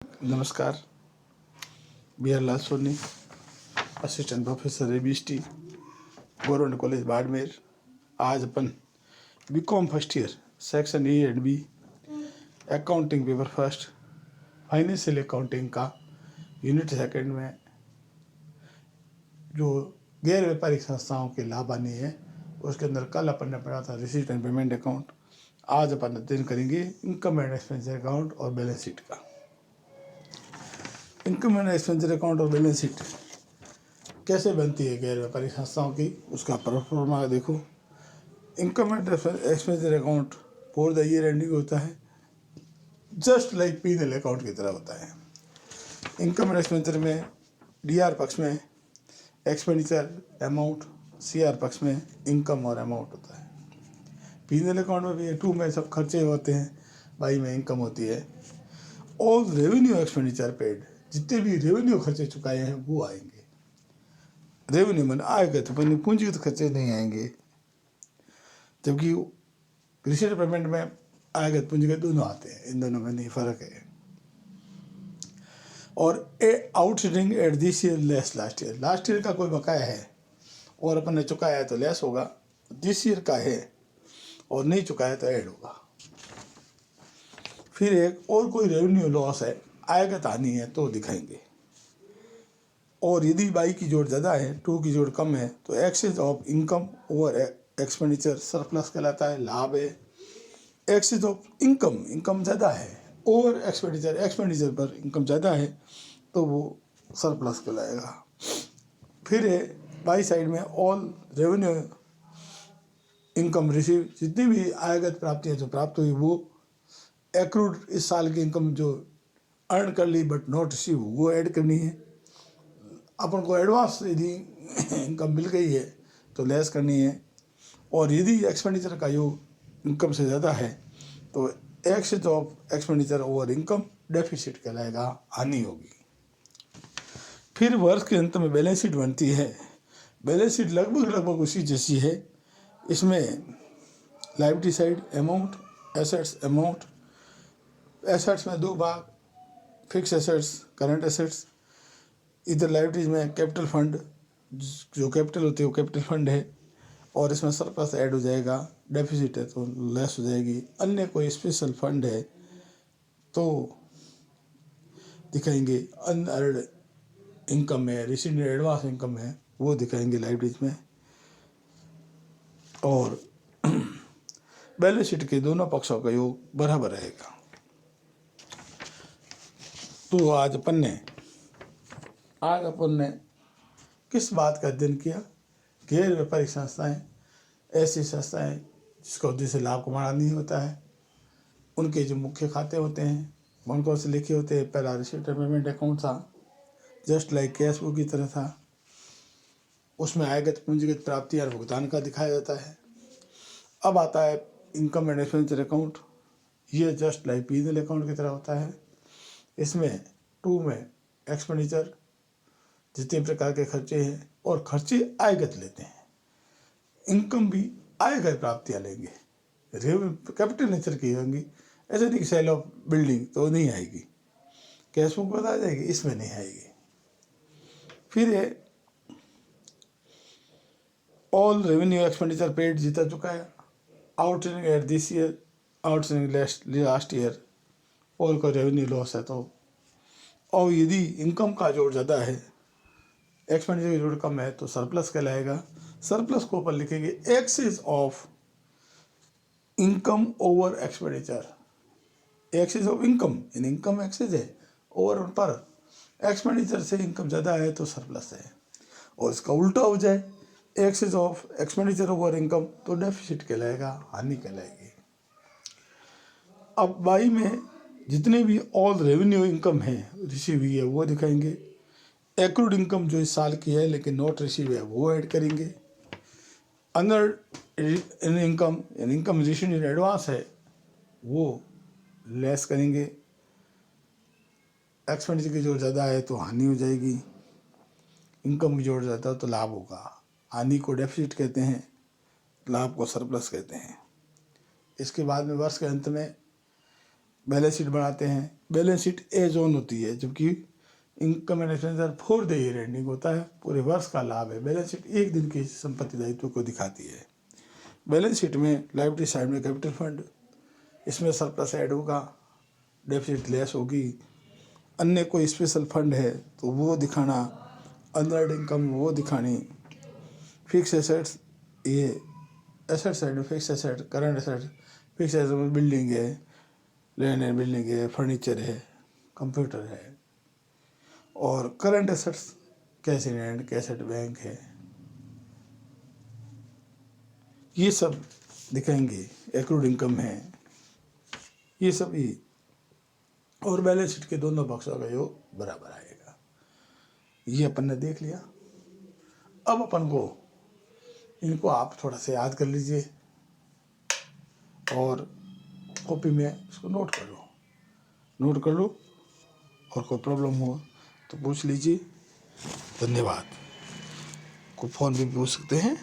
नमस्कार। B R Lal Soni, assistant professor ABST, government college Barmer. आज अपन BCom first year section A and B accounting paper first financial accounting का unit second में जो गैर व्यापारिक संस्थाओं के लाभ आनी है उसके अंदर कल अपन ने पढ़ा था रिसीट एंड पेमेंट अकाउंट। आज अपन अध्ययन करेंगे इनकम एंड एक्सपेंडिचर अकाउंट और बैलेंस शीट का। इनकम एंड एक्सपेंडिचर अकाउंट और बैलेंस शीट कैसे बनती है गैर व्यापारिक संस्थाओं की, उसका परफॉर्मा देखो। Income and expenditure account for the year ending होता है, जस्ट लाइक P&L अकाउंट की तरह होता है। इनकम एंड एक्सपेंडिचर में DR पक्ष में एक्सपेंडिचर अमाउंट, CR पक्ष में इनकम और अमाउंट होता है। P&L अकाउंट में भी 2 में सब खर्चे होते हैं, बाई में इनकम होती है। ऑल रेवेन्यू एक्सपेंडिचर पेड, जितने भी रेवेन्यू खर्चे चुकाए हैं वो आएंगे। रेवेन्यू में आएगा तो पूंजीगत खर्चे नहीं आएंगे, जबकि रिसीट पेमेंट में आएगा पूंजीगत दोनों आते हैं। इन दोनों में नहीं फर्क है। और outstanding at this year less last year, last year का कोई बकाया है और अपन ने चुकाया है तो लेस होगा, दिस ईयर का है और नहीं चुकाया तो ऐड होगा। फिर एक और कोई रेवेन्यू लॉस है, आएगा तो आनी है तो दिखाएंगे। और यदि बाई की जोड़ ज़्यादा है, 2 की जोड़ कम है तो excess of income over expenditure surplus कहलाता है, लाभ है। एक्सेस ऑफ इनकम ज़्यादा है और एक्सपेंडिचर पर इनकम ज़्यादा है तो वो सरप्लस कहलाएगा। फिर है बाई साइड में ऑल रेवेन्यू इनकम रिसीव, जितनी भी आयगत प्राप्तियाँ जो प्राप्त हुई वो एक्रूड, इस साल की इनकम जो अर्न कर ली बट नॉट रिसीव वो ऐड करनी है। अपन को एडवांस यदि इनकम मिल गई है तो लेस करनी है। और यदि एक्सपेंडिचर का योग इनकम से ज़्यादा है तो excess of expenditure over income deficit कहलाएगा, हानि होगी। फिर वर्ष के अंत में बैलेंस शीट बनती है। बैलेंस शीट लगभग उसी जैसी है। इसमें liability side amount, assets amount. Assets में 2 भाग, फिक्स एसेट्स, करंट एसेट्स। इधर लायबिलिटीज में कैपिटल फंड, जो कैपिटल होती है वो कैपिटल फंड है और इसमें सरप्लस ऐड हो जाएगा। डेफिसिट है तो लेस हो जाएगी। अन्य कोई स्पेशल फंड है तो दिखाएंगे। अनअर्न्ड इनकम है, रिसीव्ड एडवांस इनकम है वो दिखाएंगे लायबिलिटीज में। और बैलेंस शीट के दोनों पक्षों का योग बराबर रहेगा। तो आज अपन ने किस बात का अध्ययन किया? गैर व्यापारिक संस्थाएं ऐसी संस्थाएं जिसका उद्देश्य लाभ कमाना नहीं होता है, उनके जो मुख्य खाते होते हैं कौन कौन से लिखे होते हैं। पहला रिसीट एंड पेमेंट अकाउंट था, जस्ट लाइक कैश बुक की तरह था। उसमें आयगत पूंजीगत प्राप्ति और भुगतान का दिखाया जाता है। अब आता है इनकम एंड एक्सपेंडिचर अकाउंट। ये जस्ट लाइक P&L अकाउंट की तरह होता है। इसमें 2 में एक्सपेंडिचर, जितने प्रकार के खर्चे हैं और खर्चे आयगत लेते हैं। इनकम भी आयगत प्राप्तियाँ लेंगे, कैपिटल नेचर की होंगी। ऐसे नहीं कि सेल ऑफ बिल्डिंग तो नहीं आएगी, कैश बुक बता जाएगी, इसमें नहीं आएगी। फिर है ऑल रेवेन्यू एक्सपेंडिचर पेड, जीता चुका है। Outstanding at this year, outstanding last year. और कोई रेवेन्यू लॉस है तो। और यदि इनकम का जोड़ ज़्यादा है, एक्सपेंडिचर का जोड़ कम है तो सरप्लस कहलाएगा। सरप्लस को ऊपर लिखेंगे excess of income over expenditure. Excess of income, income excess है ओवर उन पर, एक्सपेंडिचर से इनकम ज़्यादा है तो सरप्लस है। और इसका उल्टा हो जाए excess of expenditure over income तो डेफिसिट कहलाएगा, हानि कहलाएगी। अब बाई में जितने भी ऑल रेवेन्यू इनकम है रिसीव हुई है वो दिखाएंगे। एक्रूड इनकम जो इस साल की है लेकिन नॉट रिसीव है वो ऐड करेंगे। Owner income receive in advance है वो लेस करेंगे। एक्सपेंडिचर की जोड़ ज़्यादा है तो हानि हो जाएगी। इनकम की जोड़ ज़्यादा तो लाभ होगा। हानि को डेफिसिट कहते हैं, लाभ को सरप्लस कहते हैं। इसके बाद में वर्ष के अंत में बैलेंस शीट बनाते हैं। बैलेंस शीट एज ऑन होती है, जबकि income and expenditure for the year ending होता है, पूरे वर्ष का लाभ है। बैलेंस शीट एक दिन की संपत्ति दायित्व को दिखाती है। बैलेंस शीट में लायबिलिटी साइड में कैपिटल फंड, इसमें सरप्लस ऐड होगा, डेफिसिट लेस होगी। अन्य कोई स्पेशल फंड है तो वो दिखाना, अनअर्न्ड इनकम वो दिखानी। फिक्स एसेट्स, ये एसेट साइड में fix asset, current asset. Fix asset में बिल्डिंग है, लैंड एंड बिल्डिंग है, फर्नीचर है, कंप्यूटर है। और current assets cash in hand, cash at bank है, ये सब दिखाएंगे। एक्रूड इनकम है, ये सब ही। और बैलेंस शीट के दोनों पक्षों का योग बराबर आएगा। ये अपन ने देख लिया। अब अपन को इनको आप थोड़ा सा याद कर लीजिए और कॉपी में इसको नोट कर लो और कोई प्रॉब्लम हो तो पूछ लीजिए। धन्यवाद। को फ़ोन भी पूछ सकते हैं।